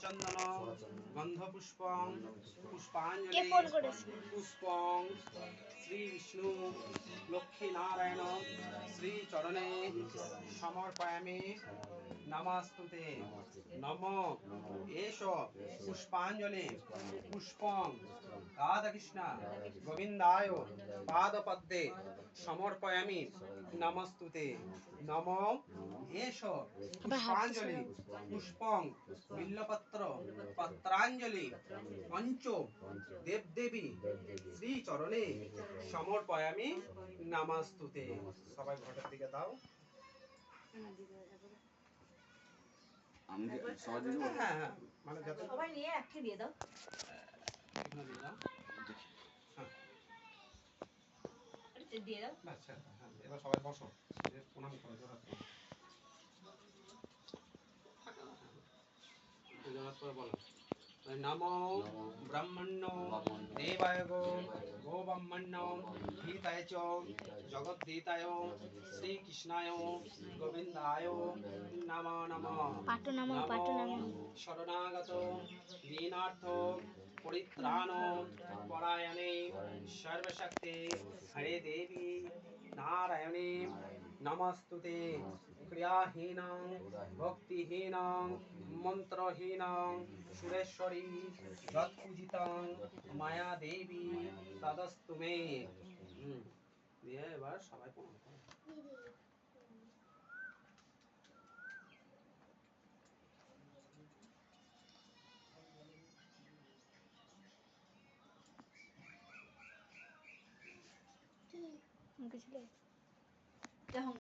চন্দন গন্ধ পুষ্পং পুষ্পাঞ্জলি পুষ্পং শ্রী বিষ্ণু লক্ষ্মী নারায়ণ শ্রী চরণে সমর্পয়ামি নমস্তুতে নম এষ পুষ্পাঞ্জলি পুষ্পং রাধাকৃষ্ণ গোবিন্দায় পাদপদ্মে সমর্পয়ামি নমস্তুতে নম এষ পুষ্পাঞ্জলি পুষ্পং বিল্লপত্র পত্রাঞ্জলি পঞ্চ দেবদেবী শ্রী চরণে সমর্পয়ামি নমস্তুতে। সবাই ঘটের দিকে দাও। হ্যাঁ হ্যাঁ মানে সবাই নিয়ে একটি দিয়ে দাও। এখানে দিয়ে দাও। হ্যাঁ এটা দিয়ে দাও। আচ্ছা হ্যাঁ এবার সবাই বসো। প্রণাম করো জোড়হাত করো। জোড়হাত করে বলো নমো ব্রহ্মণ্য দেবায় গো ব্রহ্মণ্য হিতায় চ জগদ্ধিতায় শ্রীকৃষ্ণায় গোবিন্দায় নমো নমঃ। নমো শরণাগত দীনার্থ পরিত্রাণ পরায়ণে সর্বশক্তি হরে দেবী নারায়ণী নমস্তুতে। ক্রিয়াহীন ভক্তিহীন মন্ত্রহীন সুরেশ্বরী যৎপূজিতং মায়া দেবী তদস্তু মে। দিয়ে এবার সবাই প্রণাম করো। মুখে ছিল